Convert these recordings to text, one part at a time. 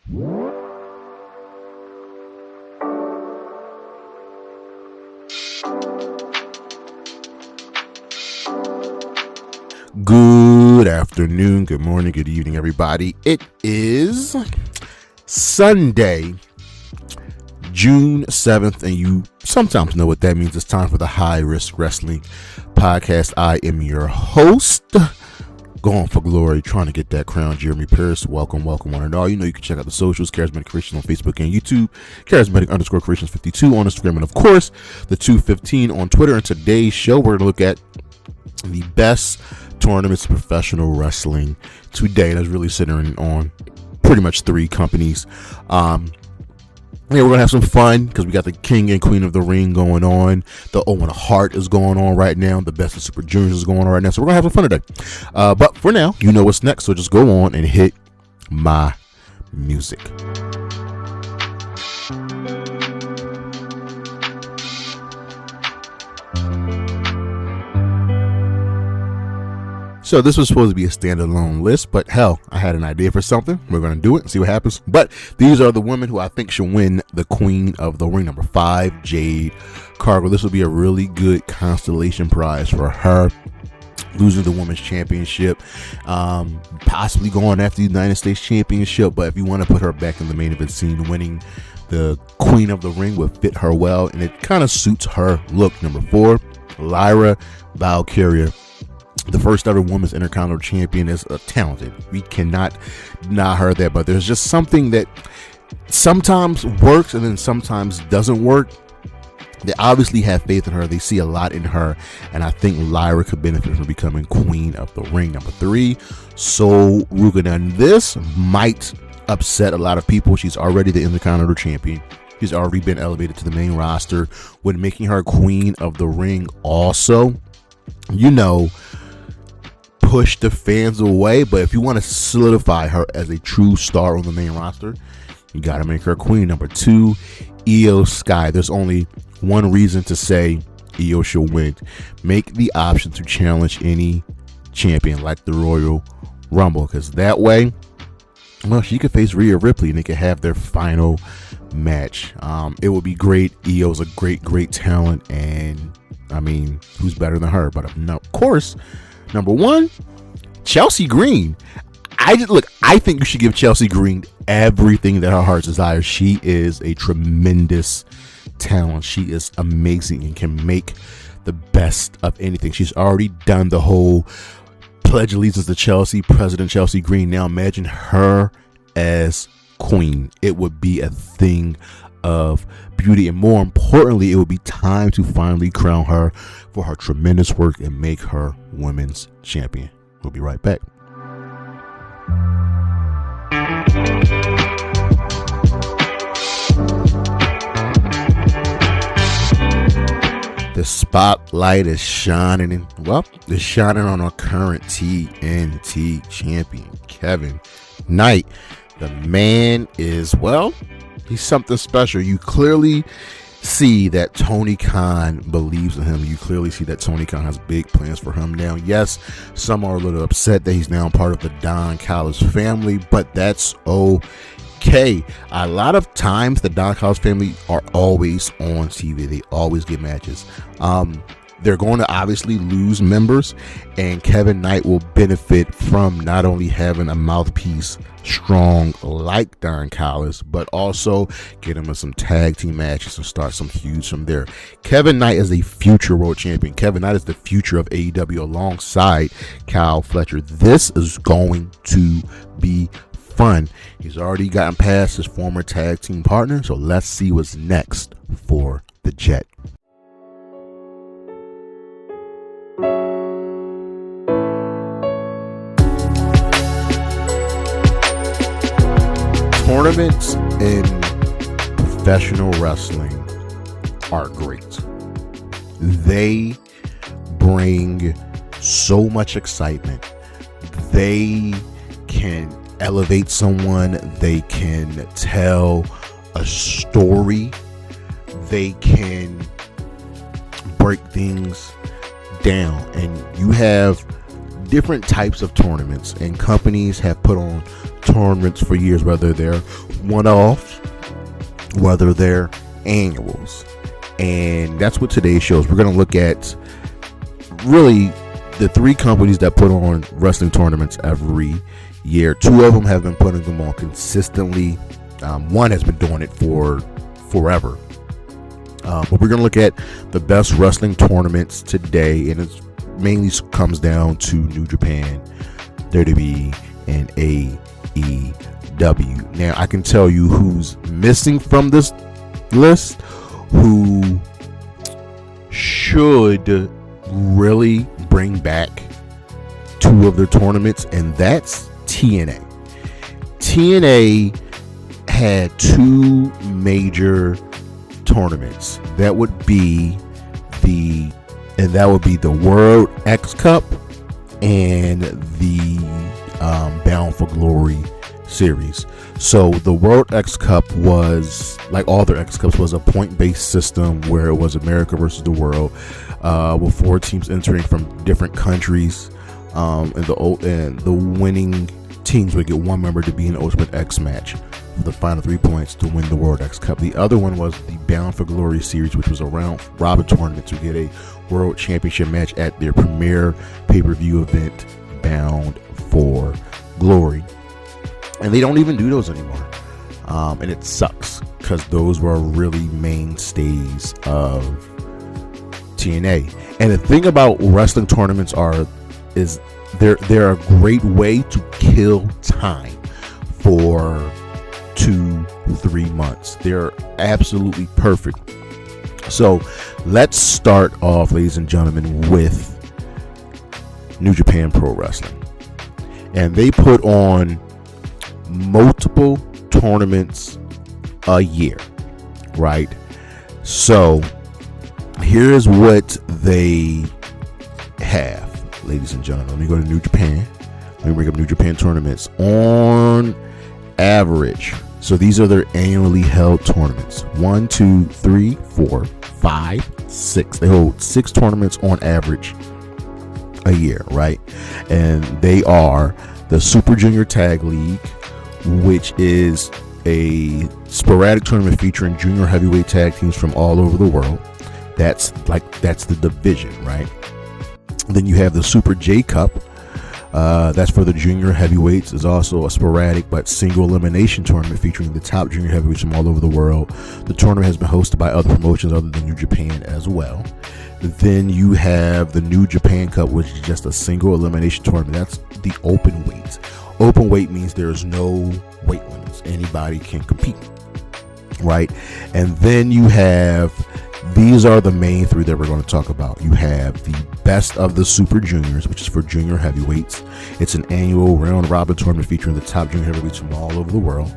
Good afternoon, good morning, good evening, everybody. It is Sunday, June 7th, and you sometimes know what that means. It's time for the High Risk Wrestling Podcast. I am your host, going for glory, trying to get that crown, Jeremy Pierce. Welcome, one and all. You know you can check out the socials, Charismatic Creations on Facebook and YouTube, Charismatic_Creations 52 on Instagram, and of course, the 215 on Twitter. And today's show, we're going to look at the best tournaments of professional wrestling today. That's really centering on pretty much three companies. We're gonna have some fun because we got the King and Queen of the Ring going on. The Owen Hart is going on right now. The Best of Super Juniors is going on right now. So we're gonna have some fun today. But for now, you know what's next. So just go on and hit my music. So this was supposed to be a standalone list, but hell, I had an idea for something. We're going to do it and see what happens. But these are the women who I think should win the Queen of the Ring. Number 5, Jade Cargill. This will be a really good constellation prize for her. Losing the Women's Championship, possibly going after the United States Championship. But if you want to put her back in the main event scene, winning the Queen of the Ring would fit her well, and it kind of suits her look. Number 4, Lyra Valkyria. The first ever women's intercontinental champion, is talented. We cannot deny her that, but there's just something that sometimes works and then sometimes doesn't work. They obviously have faith in her. They see a lot in her, and I think Lyra could benefit from becoming Queen of the Ring. Number 3, Sol Rugadan. This might upset a lot of people. She's already the intercontinental champion. She's already been elevated to the main roster. When making her Queen of the Ring also, push the fans away, but if you want to solidify her as a true star on the main roster, you got to make her queen. Number 2, Io Sky. There's only one reason to say Io should win. Make the option to challenge any champion like the Royal Rumble, because that way, well, she could face Rhea Ripley and they could have their final match. It would be great. Io's a great talent, and I mean, who's better than her? But of course, number 1, Chelsea Green. I think you should give Chelsea Green everything that her heart desires. She is a tremendous talent. She is amazing and can make the best of anything. She's already done the whole pledge allegiance to Chelsea, President Chelsea Green. Now imagine her as queen. It would be a thing of beauty, and more importantly, it would be time to finally crown her for her tremendous work and make her women's champion. We'll be right back. The spotlight is shining, it's shining on our current TNT champion, Kevin Knight. The man is, he's something special. You clearly see that Tony Khan believes in him. You clearly see that Tony Khan has big plans for him now. Yes, some are a little upset that he's now part of the Don Callis family, but that's okay. A lot of times the Don Callis family are always on TV. They always get matches. They're going to obviously lose members, and Kevin Knight will benefit from not only having a mouthpiece strong like Don Callis, but also get him in some tag team matches and start some feuds from there. Kevin Knight is a future world champion. Kevin Knight is the future of AEW alongside Kyle Fletcher. This is going to be fun. He's already gotten past his former tag team partner, so let's see what's next for the Jet. Tournaments in professional wrestling are great. They bring so much excitement. They can elevate someone. They can tell a story. They can break things down. And you have different types of tournaments, and companies have put on tournaments for years, whether they're one-offs, whether they're annuals. And that's what today's show is. We're going to look at really the three companies that put on wrestling tournaments every year. Two of them have been putting them on consistently. One has been doing it for forever. But we're going to look at the best wrestling tournaments today, and it mainly comes down to New Japan, WWE, and AEW. Now, I can tell you who's missing from this list, who should really bring back two of their tournaments, and that's TNA. TNA had two major tournaments. That would be the World X Cup and the Bound for Glory series. So the World X Cup was, like all their X Cups, was a point-based system where it was America versus the world, with 4 teams entering from different countries, and the winning teams would get one member to be in the Ultimate X match for the final 3 points to win the World X Cup. The other one was the Bound for Glory series, which was a round robin tournament to get a World Championship match at their premier pay-per-view event, Bound for Glory. And they don't even do those anymore. And it sucks, because those were really mainstays of TNA. And the thing about wrestling tournaments is they're a great way to kill time for 2-3 months. They're absolutely perfect. So let's start off, ladies and gentlemen, with New Japan Pro Wrestling. And they put on multiple tournaments a year, right? So here's what they have, ladies and gentlemen. Let me go to New Japan. Let me bring up New Japan tournaments. On average, so these are their annually held tournaments. 1, 2, 3, 4, 5, 6. They hold 6 tournaments on average a year, right? And they are the Super Junior Tag League, which is a sporadic tournament featuring junior heavyweight tag teams from all over the world. That's the division, right? Then you have the Super J Cup. That's for the junior heavyweights. It's also a sporadic but single elimination tournament featuring the top junior heavyweights from all over the world. The tournament has been hosted by other promotions other than New Japan as well. Then you have the New Japan Cup, which is just a single elimination tournament. That's the open weight. Open weight means there's no weight limits. Anybody can compete, right? And then you have, these are the main 3 that we're going to talk about. You have the Best of the Super Juniors, which is for junior heavyweights. It's an annual round robin tournament featuring the top junior heavyweights from all over the world.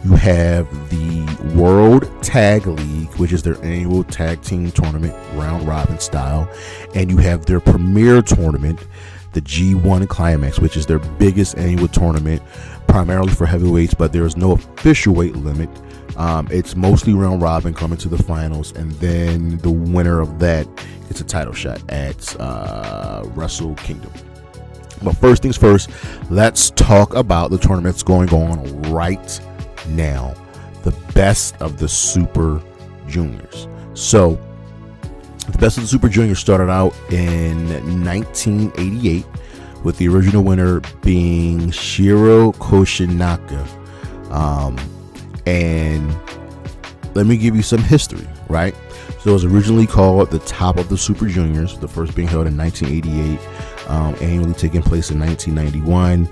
You have the World Tag League, which is their annual tag team tournament, round robin style. And you have their premier tournament, the G1 Climax, which is their biggest annual tournament, primarily for heavyweights, but there is no official weight limit. It's mostly round robin coming to the finals, and then the winner of that gets a title shot at Wrestle Kingdom. But first things first, let's talk about the tournaments going on right now. The Best of the Super Juniors. So the Best of the Super Juniors started out in 1988 with the original winner being Shiro Koshinaka. And let me give you some history, right? So it was originally called the Top of the Super Juniors, the first being held in 1988, annually taking place in 1991,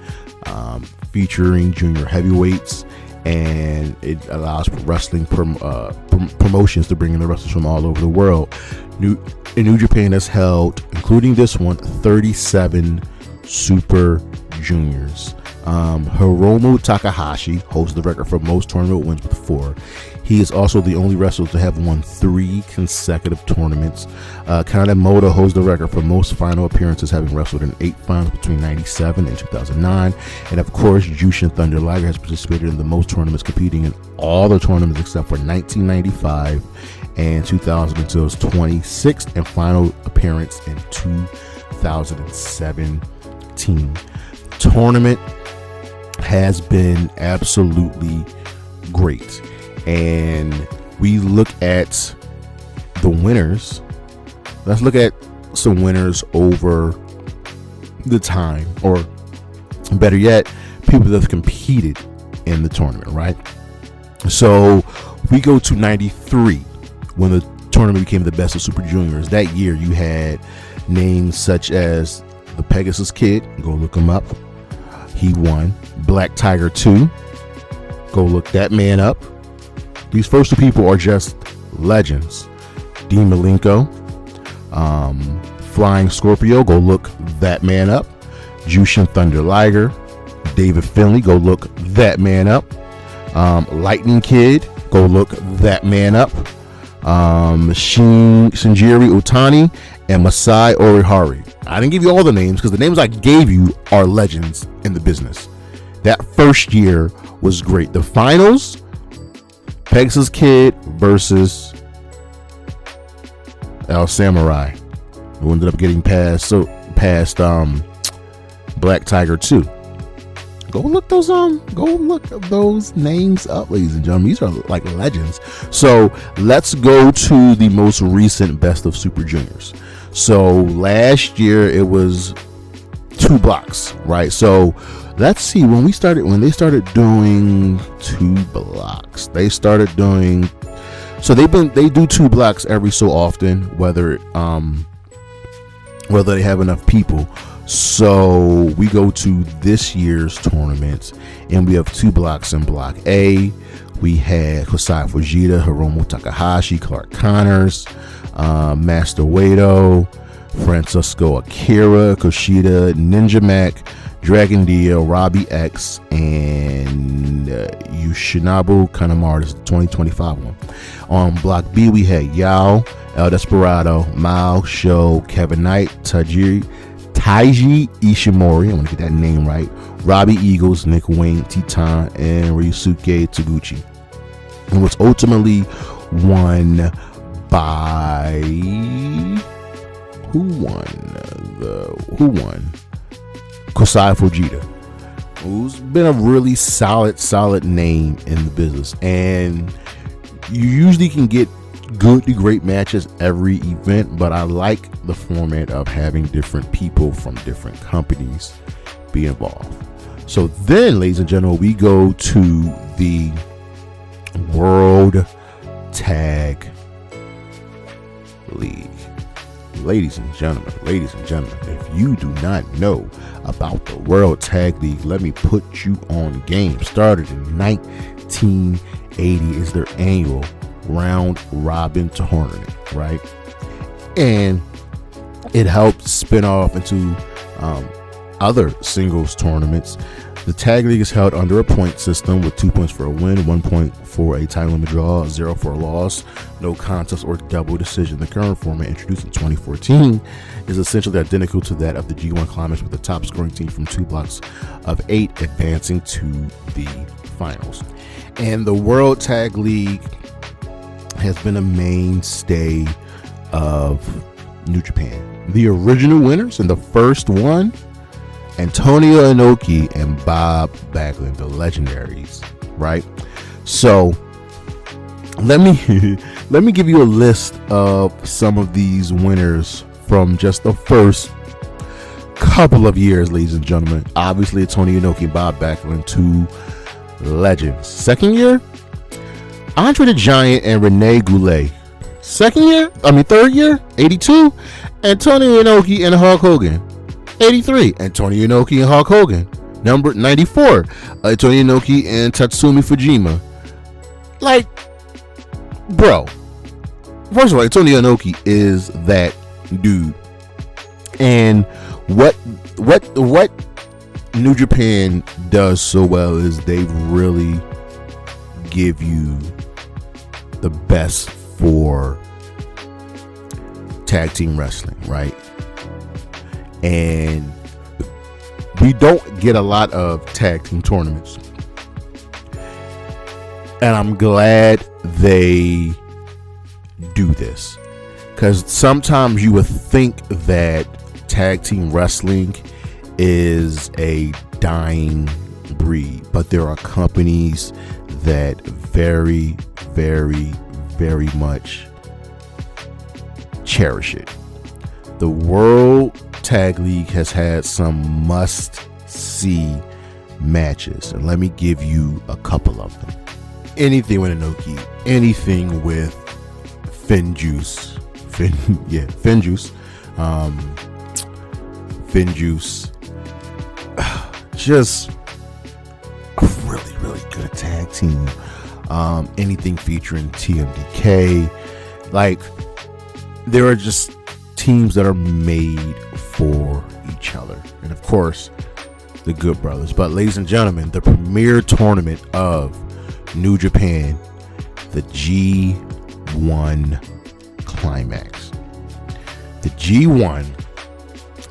featuring junior heavyweights, and it allows wrestling promotions to bring in the wrestlers from all over the world. New Japan has held, including this one, 37 Super Juniors. Hiromu Takahashi holds the record for most tournament wins with 4. He is also the only wrestler to have won 3 consecutive tournaments. Kanemoto holds the record for most final appearances, having wrestled in 8 finals between 1997 and 2009. And of course, Jushin Thunder Liger has participated in the most tournaments, competing in all the tournaments except for 1995 and 2000 until his 26th and final appearance in 2017. Tournament has been absolutely great. And we look at the winners. Let's look at some winners over the time, or better yet, people that have competed in the tournament, right? So we go to 93 when the tournament became the best of Super Juniors. That year you had names such as the Pegasus Kid, go look him up, he won. Black Tiger 2, go look that man up. These first two people are just legends. Dean Malenko, Flying Scorpio, go look that man up. Jushin Thunder Liger, David Finlay, go look that man up. Lightning Kid, go look that man up. Shinjiri Utani and Masai Orihari. I didn't give you all the names because the names I gave you are legends in the business. That first year was great. The finals, Pegasus Kid versus El Samurai, who ended up getting past Black Tiger 2. Go look those names up, ladies and gentlemen. These are like legends. So let's go to the most recent Best of Super Juniors. So last year it was 2 blocks, right? So let's see, when they started doing 2 blocks, they do 2 blocks every so often, whether they have enough people. So we go to this year's tournament and we have 2 blocks in block A. We had Hosai Fujita, Hiromu Takahashi, Clark Connors, Master Wato, Francisco Akira, Kushida, Ninja Mac, Dragon Dia, Robbie X, and Yoshinobu Kanemaru. This is the 2025 one. On block B, we had Yao, El Desperado, Mao, Sho, Kevin Knight, Taiji Ishimori, I want to get that name right, Robbie Eagles, Nick Wayne, Titan, and Ryusuke Taguchi. And was ultimately won by who won? Kosai Fujita, who's been a really solid name in the business, and you usually can get good to great matches every event, but I like the format of having different people from different companies be involved. So then, ladies and gentlemen, we go to the World Tag League. Ladies and gentlemen, if you do not know about the World Tag League, let me put you on game. Started in 1980, is their annual round robin tournament, right? And it helped spin off into other singles tournaments. The tag league is held under a point system with 2 points for a win, 1 point for a time limit draw, 0 for a loss, no contest or double decision. The current format, introduced in 2014, is essentially identical to that of the G1 Climax, with the top scoring team from 2 blocks of 8 advancing to the finals. And the World Tag League has been a mainstay of New Japan. The original winners in the first one, Antonio Inoki and Bob Backlund, the legendaries, right? So let me give you a list of some of these winners from just the first couple of years, ladies and gentlemen. Obviously, Antonio Inoki and Bob Backlund, 2 legends. Second year, Andre the Giant and Rene Goulet. Third year, 82, Antonio Inoki and Hulk Hogan. 83, Antonio Inoki and Hulk Hogan. Number 94, Antonio Inoki and Tatsumi Fujima. Like, bro, first of all, Antonio Inoki is that dude. And what New Japan does so well is they really give you the best for tag team wrestling, right? And we don't get a lot of tag team tournaments, and I'm glad they do this, because sometimes you would think that tag team wrestling is a dying breed, but there are companies that very, very, very much cherish it. The World Tag League has had some must-see matches, and let me give you a couple of them. Anything with Inoki, anything with Finjuice, just a really, really good tag team. Anything featuring TMDK, like there are just teams that are made for each other, and of course the Good Brothers. But ladies and gentlemen, the premier tournament of New Japan, the G1 Climax. The G1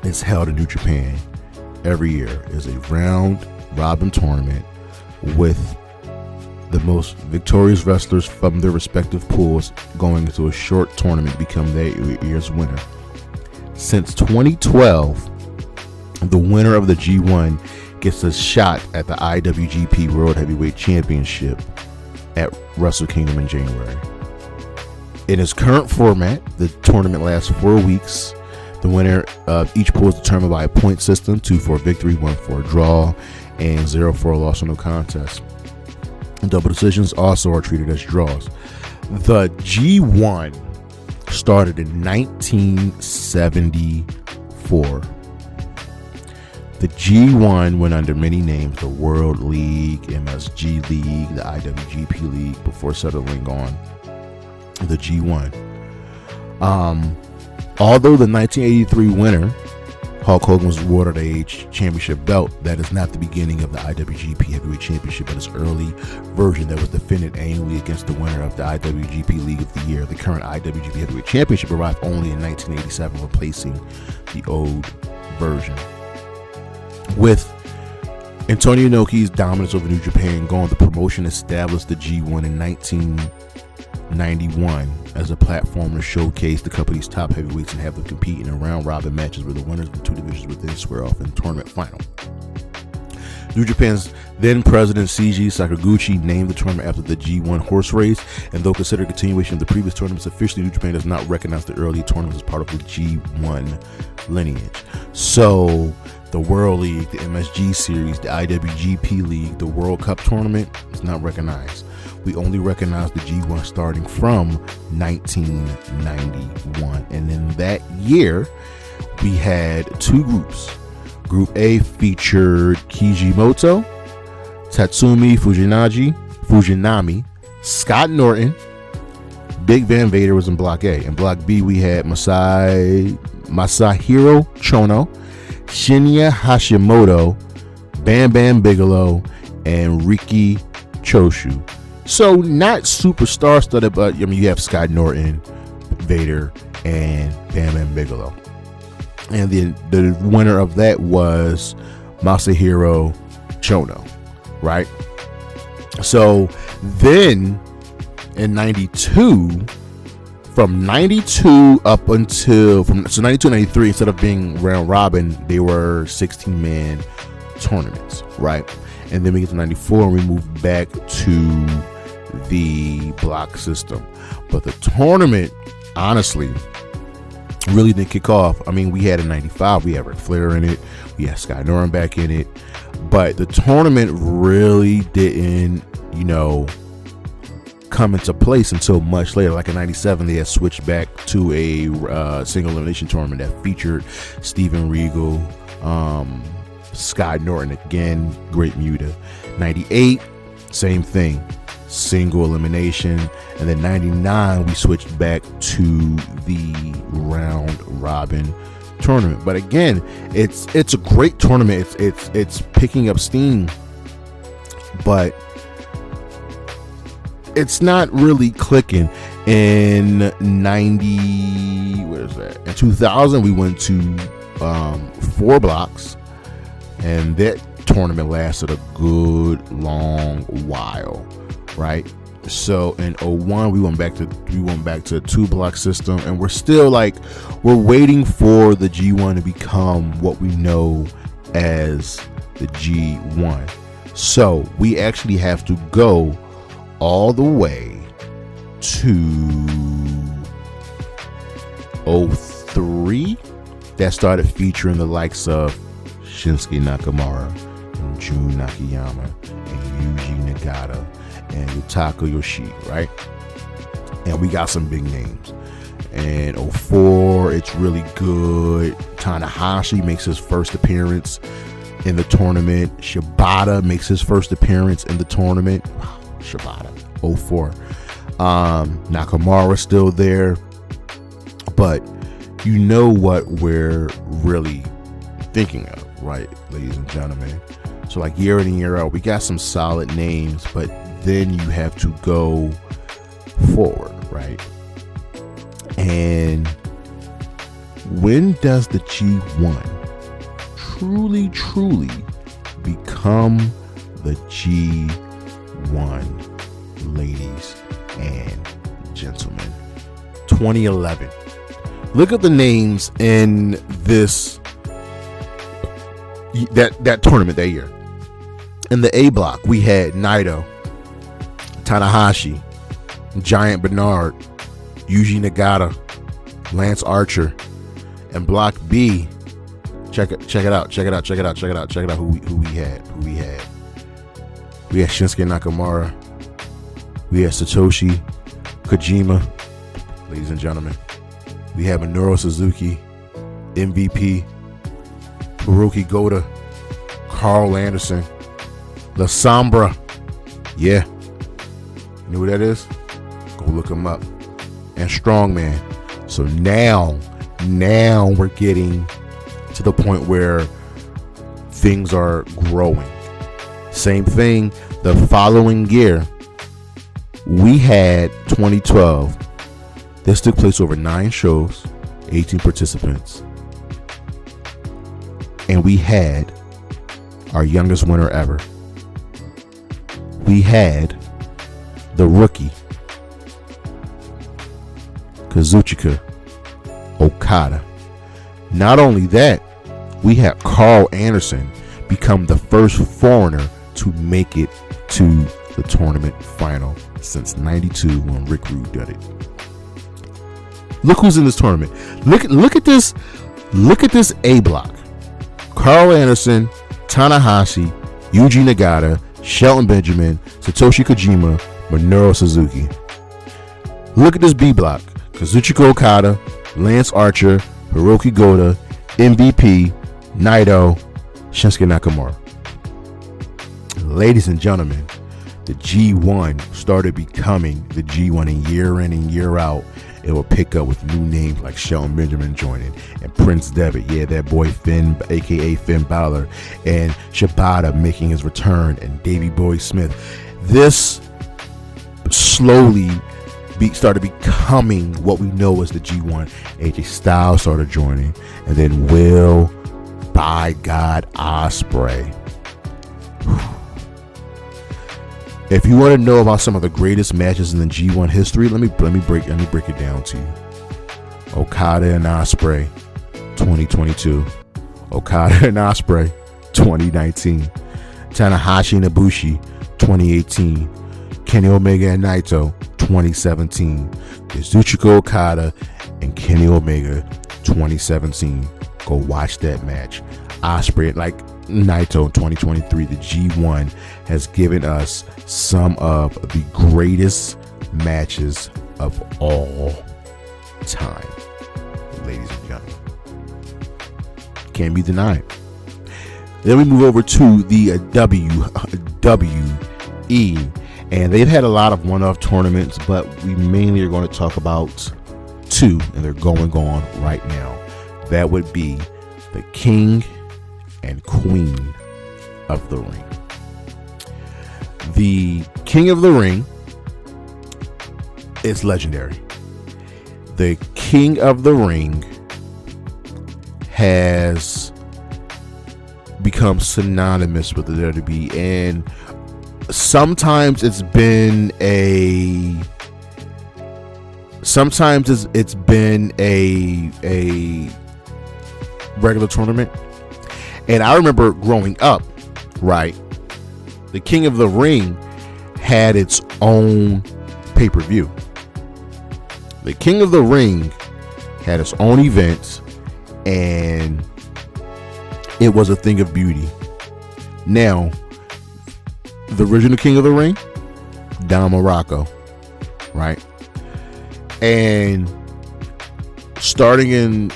is held in New Japan every year. It's a round robin tournament with the most victorious wrestlers from their respective pools going into a short tournament become their year's winner. Since 2012, the winner of the G1 gets a shot at the IWGP World Heavyweight Championship at Wrestle Kingdom in January. In its current format, the tournament lasts 4 weeks. The winner of each pool is determined by a point system: 2 for a victory, 1 for a draw, and 0 for a loss or no contest. Double decisions also are treated as draws. The G1 started in 1974. The G1 went under many names: the World League, MSG League, the IWGP League, before settling on the G1. Although the 1983 winner, Hulk Hogan, was awarded a championship belt, that is not the beginning of the IWGP Heavyweight Championship, but its early version that was defended annually against the winner of the IWGP League of the Year. The current IWGP Heavyweight Championship arrived only in 1987, replacing the old version. With Antonio Inoki's dominance over New Japan gone, the promotion established the G1 in 1991 as a platform to showcase the company's top heavyweights and have them compete in round-robin matches where the winners of the two divisions would then square off in the tournament final. New Japan's then president Seiji Sakaguchi named the tournament after the G1 horse race, and though considered a continuation of the previous tournaments, officially New Japan does not recognize the earlier tournaments as part of the G1 lineage. So the World League, the MSG Series, the IWGP League, the World Cup Tournament is not recognized. We only recognize the G1 starting from 1991. And in that year, we had two groups. Group A featured Kijimoto, Tatsumi Fujinami, Scott Norton. Big Van Vader was in Block A. In Block B, we had Masahiro Chono, Shinya Hashimoto, Bam Bam Bigelow, and Riki Choshu. So not super star-studded, but I mean, you have Scott Norton, Vader, and Bam Bam Bigelow. And the winner of that was Masahiro Chono, right? So then in 92, from 92 up until 92 93, instead of being round robin, they were 16-man tournaments, right? And then we get to 94 and we move back to the block system. But the tournament, honestly, really didn't kick off. I mean, we had in 95, we had Ric Flair in it, we had Scott Norton back in it, but the tournament really didn't, come into place until much later. Like in 97, they had switched back to a single elimination tournament that featured Steven Regal, Scott Norton again, Great Muta. 98, same thing, single elimination. And then 99, we switched back to the round robin tournament. But again, it's a great tournament. It's picking up steam, but it's not really clicking. In 90, where is that? In 2000, we went to 4 blocks, and that tournament lasted a good long while, right? So in 01, we went back to a 2-block system, and we're still we're waiting for the G1 to become what we know as the G1. So we actually have to go all the way to 03. That started featuring the likes of Shinsuke Nakamura and Jun Nakayama and Yuji Nagata and Yutaka Yoshida, right? And we got some big names. And 04, it's really good. Tanahashi makes his first appearance in the tournament. Shibata makes his first appearance in the tournament. Wow, Shibata, 04. Nakamura's still there. But you know what we're really thinking of, right, ladies and gentlemen? So like year in and year out, we got some solid names, but then you have to go forward, right? And when does the G1 truly become the G1, ladies and gentlemen? 2011. Look at the names in this that tournament that year. In the A block, we had Naito, Tanahashi, Giant Bernard, Yuji Nagata, Lance Archer. And block B, check it out who we had. We had Shinsuke Nakamura. We had Satoshi Kojima, ladies and gentlemen. We have Minoru Suzuki, MVP, Hiroki Goto, Carl Anderson, La Sombra. Yeah. You know who that is? Go look him up. And Strongman. So now we're getting to the point where things are growing. Same thing the following year. We had 2012. This took place over 9 shows, 18 participants. And we had our youngest winner ever. We had the rookie, Kazuchika Okada. Not only that, we had Carl Anderson become the first foreigner to make it to the tournament final since '92 when Rick Rude did it. Look who's in this tournament. Look at this. Look at this A block. Carl Anderson, Tanahashi, Yuji Nagata, Shelton Benjamin, Satoshi Kojima, Minoru Suzuki. Look at this B block. Kazuchika Okada, Lance Archer, Hiroki Goto, MVP, Naito, Shinsuke Nakamura. Ladies and gentlemen, the G1 started becoming the G1, and year in and year out, it will pick up with new names like Shelton Benjamin joining, and Prince Devitt, yeah, that boy Finn, aka Finn Balor, and Shibata making his return, and Davey Boy Smith. This slowly started becoming what we know as the G1. AJ Styles started joining, and then Will, by God, Ospreay. If you want to know about some of the greatest matches in the G1 history, let me break it down to you. Okada and Ospreay, 2022. Okada and Ospreay, 2019. Tanahashi and Ibushi, 2018. Kenny Omega and Naito, 2017. Kazuchika Okada and Kenny Omega, 2017. Go watch that match. Ospreay, like Naito in 2023, the G1 has given us some of the greatest matches of all time, ladies and gentlemen. Can't be denied. Then we move over to the WWE, and they've had a lot of one-off tournaments, but we mainly are going to talk about 2, and they're going on right now. That would be the King and Queen of the Ring. The King of the Ring is legendary. The King of the Ring has become synonymous with the WWE, and sometimes it's been a regular tournament. And I remember growing up, right, the King of the Ring had its own pay-per-view. The King of the Ring had its own events, and it was a thing of beauty. Now, the original King of the Ring, Don Morocco, right? And starting in,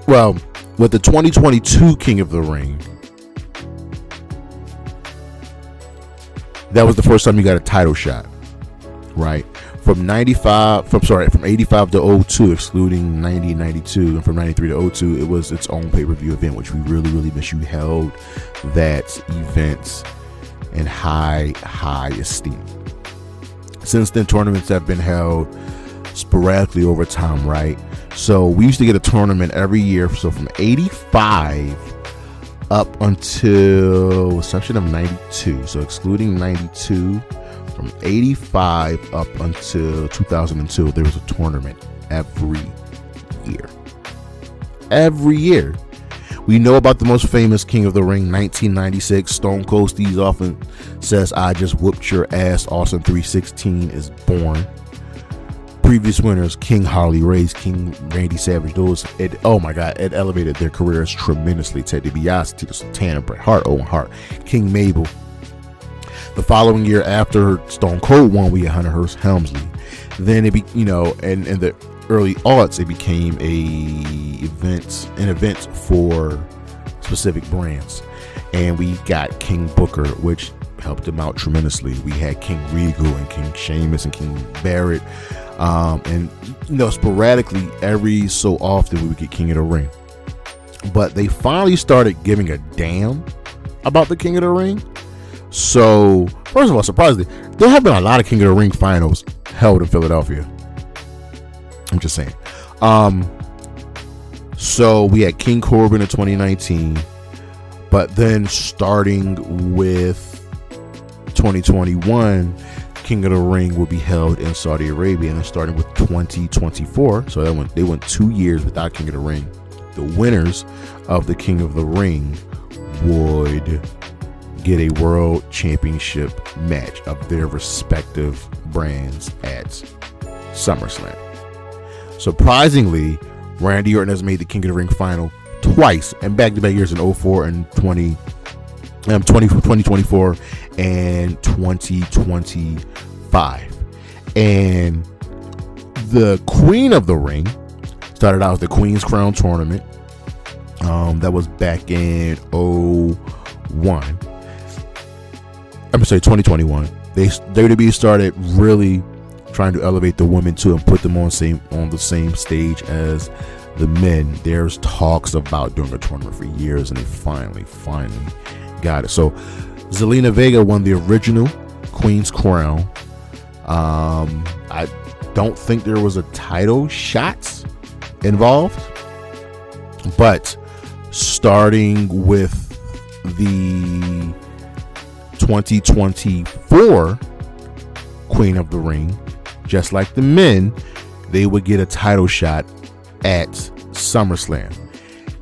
well, with the 2022 King of the Ring, that was the first time you got a title shot, right? From 85 to 02, excluding 90 and 92, and from 93 to 02, it was its own pay-per-view event, which we really, really miss. You held that event in high esteem. Since then, tournaments have been held sporadically over time, right? So we used to get a tournament every year. So from 85 up until section of 92, so excluding 92, from 85 up until 2002, there was a tournament every year. Every year. We know about the most famous King of the Ring, 1996. Stone Cold Steve often says, "I just whooped your ass." Austin 316 is born. Previous winners: King Harley Race, King Randy Savage. It elevated their careers tremendously. Ted DiBiase, Tito Santana, Bret Hart, Owen Hart, King Mabel. The following year, after Stone Cold won, we had Hunter Hearst Helmsley. Then in the early aughts, it became an event for specific brands, and we got King Booker, which helped him out tremendously. We had King Regal and King Sheamus and King Barrett, and sporadically every so often we would get King of the Ring. But they finally started giving a damn about the King of the Ring. So first of all, surprisingly, there have been a lot of King of the Ring finals held in Philadelphia. I'm just saying. So we had King Corbin in 2019, but then starting with 2021, King of the Ring will be held in Saudi Arabia, and then starting with 2024, so they went 2 years without King of the Ring. The winners of the King of the Ring would get a world championship match of their respective brands at SummerSlam. Surprisingly, Randy Orton has made the King of the Ring final twice, and back-to-back years in 04 and 2024 and 2025. And the Queen of the Ring started out as the Queen's Crown Tournament. That was back in 2021. WWE started really trying to elevate the women too and put them on the same stage as the men. There's talks about doing a tournament for years, and they finally got it. So Zelina Vega won the original Queen's Crown. I don't think there was a title shots involved, but starting with the 2024 Queen of the Ring, just like the men, they would get a title shot at SummerSlam.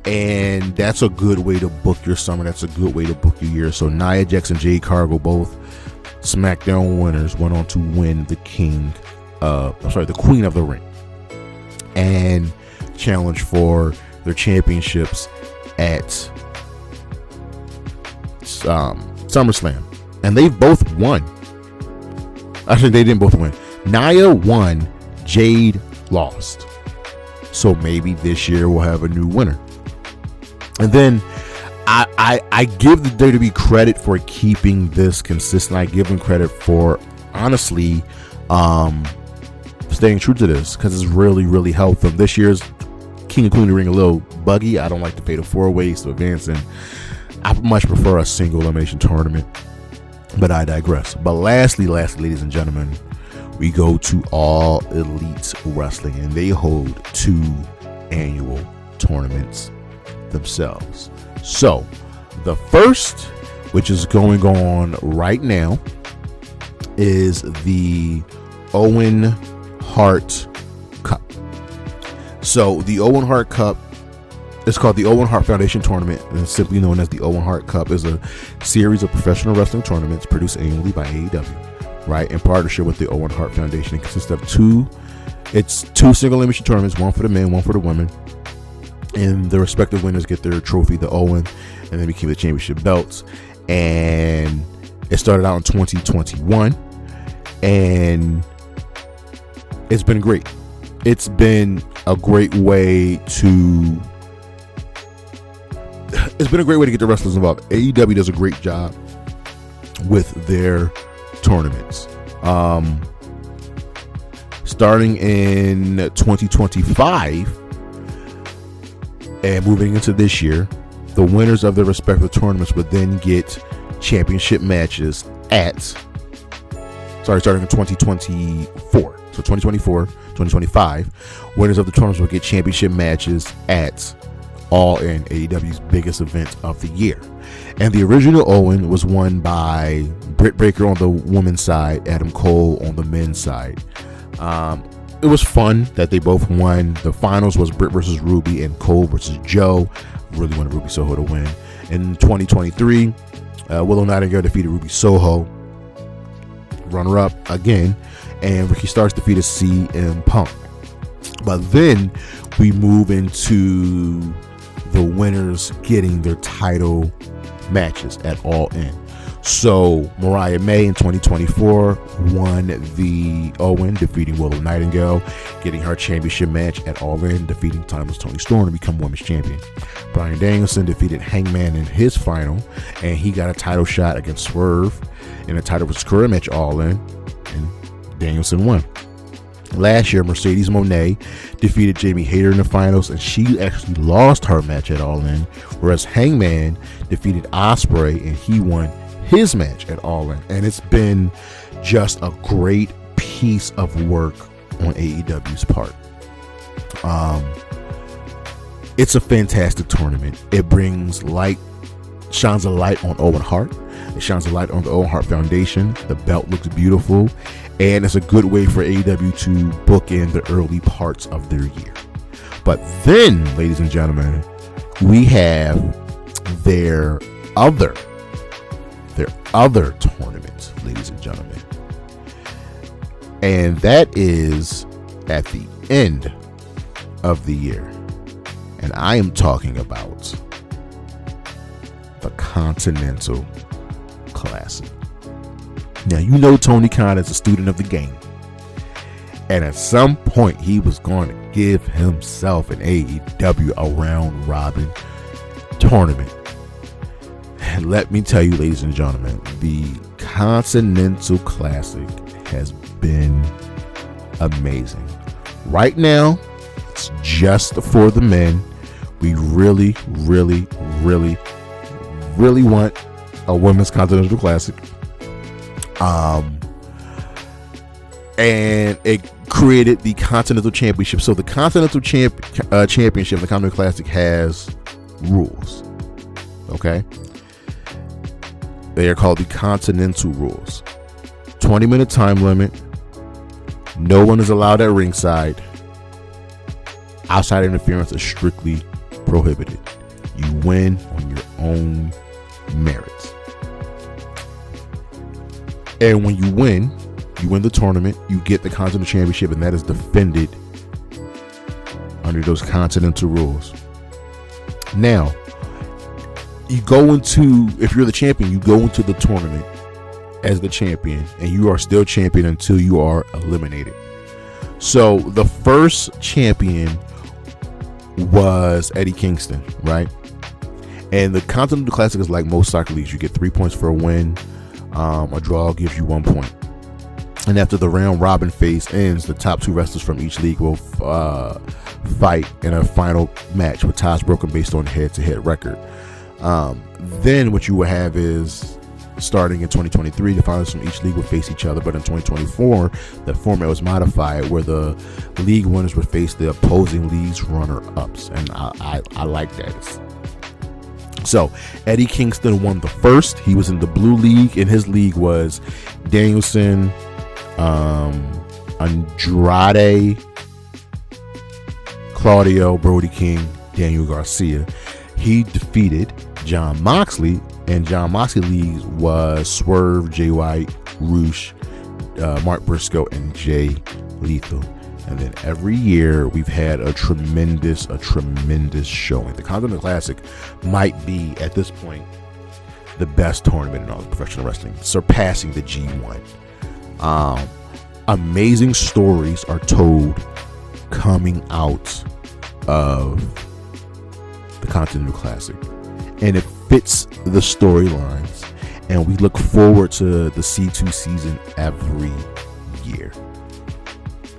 And that's a good way to book your summer. That's a good way to book your year. So Nia Jax and Jade Cargill, both SmackDown winners, went on to win the Queen of the Ring and challenge for their championships at SummerSlam. And they've both won. Actually, they didn't both win. Nia won, Jade lost. So maybe this year we'll have a new winner. And then I give the WWE credit for keeping this consistent. I give them credit for honestly staying true to this, because it's really, really helped them. This year's King of Queen of the Ring a little buggy. I don't like to pay the 4 ways to advance, and I much prefer a single elimination tournament. But I digress. But lastly, ladies and gentlemen, we go to All Elite Wrestling, and they hold 2 annual tournaments themselves. So the first, which is going on right now, is the Owen Hart Cup. So the Owen Hart Cup It's called the Owen Hart Foundation Tournament, and it's simply known as the Owen Hart Cup. Is a series of professional wrestling tournaments produced annually by AEW, right, in partnership with the Owen Hart Foundation. It consists of two single elimination tournaments, one for the men, one for the women, and the respective winners get their trophy, the Owen, and then became the championship belts. And it started out in 2021, and it's been great. It's been a great way to get the wrestlers involved. AEW does a great job with their tournaments. Starting in 2025 and moving into this year, the winners of their respective tournaments would then get championship matches starting in 2024. So 2024, 2025, winners of the tournaments will get championship matches at All In, AEW's biggest event of the year. And the original Owen was won by Britt Baker on the women's side, Adam Cole on the men's side. It was fun that they both won. The finals was Britt versus Ruby and Cole versus Joe. Really wanted Ruby Soho to win. In 2023, Willow Nightingale defeated Ruby Soho, runner-up again, and Ricky Starks defeated CM Punk. But then we move into the winners getting their title matches at All In. So Mariah May in 2024 won the Owen, defeating Willow Nightingale, getting her championship match at All In, defeating Timeless Toni Storm to become women's champion. Bryan Danielson defeated Hangman in his final, and he got a title shot against Swerve in a title versus career match All In, and Danielson won. Last year, Mercedes Moné defeated Jamie Hayter in the finals, and she actually lost her match at All In, whereas Hangman defeated Ospreay, and he won his match at All In. And it's been just a great piece of work on AEW's part. It's a fantastic tournament. It brings light, shines a light on Owen Hart. It shines a light on the Owen Hart Foundation. The belt looks beautiful, and it's a good way for AEW to book in the early parts of their year. But then, ladies and gentlemen, we have their other tournament, ladies and gentlemen, and that is at the end of the year, and I am talking about the Continental Classic. Now, you know Tony Khan is a student of the game, and at some point he was going to give himself an AEW a round robin tournament. And let me tell you, ladies and gentlemen, the Continental Classic has been amazing. Right now, it's just for the men. We really, really, really, really want a women's Continental Classic. And it created the Continental Championship. So the Continental Championship, the Continental Classic, has rules. Okay? They are called the Continental Rules. 20-minute time limit. No one is allowed at ringside. Outside interference is strictly prohibited. You win on your own merits. And when you win the tournament, you get the Continental Championship, and that is defended under those Continental rules. Now, if you're the champion, you go into the tournament as the champion, and you are still champion until you are eliminated. So the first champion was Eddie Kingston, right? And the Continental Classic is like most soccer leagues. You get 3 points for a win. A draw gives you 1 point. And after the round robin phase ends, the top two wrestlers from each league will fight in a final match with ties broken based on head-to-head record. Then what you will have is, starting in 2023, the finalists from each league would face each other. But in 2024, the format was modified, where the league winners would face the opposing league's runner-ups. And I like that. So Eddie Kingston won the first. He was in the blue league, and his league was Danielson, Andrade, Claudio, Brody King, Daniel Garcia. He defeated Jon Moxley, and Jon Moxley league was Swerve, Jay White, Roosh, Mark Briscoe, and Jay Lethal. And then every year we've had a tremendous showing. The Continental Classic might be, at this point, the best tournament in all of professional wrestling, surpassing the G1. Amazing stories are told coming out of the Continental Classic, and it fits the storylines, and we look forward to the C2 season every year.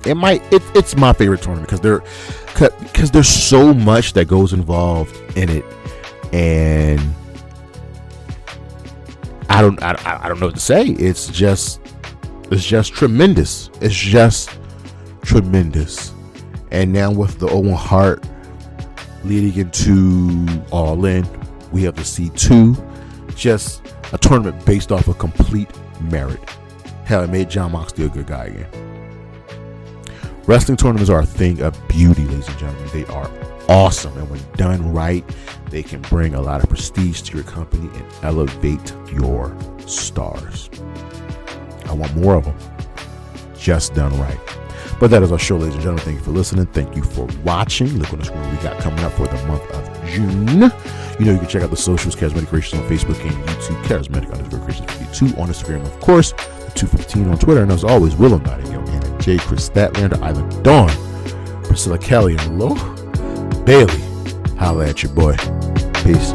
It's my favorite tournament because there's so much that goes involved in it, and I don't know what to say. It's just tremendous. It's just tremendous. And now with the Owen Hart leading into All In, we have the C2, just a tournament based off of complete merit. Hell, it made Jon Moxley a good guy again. Wrestling tournaments are a thing of beauty, ladies and gentlemen. They are awesome, and when done right, they can bring a lot of prestige to your company and elevate your stars. I want more of them, just done right. But that is our show, ladies and gentlemen. Thank you for listening. Thank you for watching. Look on the screen we got coming up for the month of June. You know, you can check out the socials, Charismatic Creations on Facebook and YouTube, Charismatic_Creations for YouTube on Instagram, of course, the 215 on Twitter, and as always, Willem Nottingham, Anna J, Chris Statlander, Isla Dawn, Priscilla Kelly, and Lo Bailey. Holla at your boy. Peace.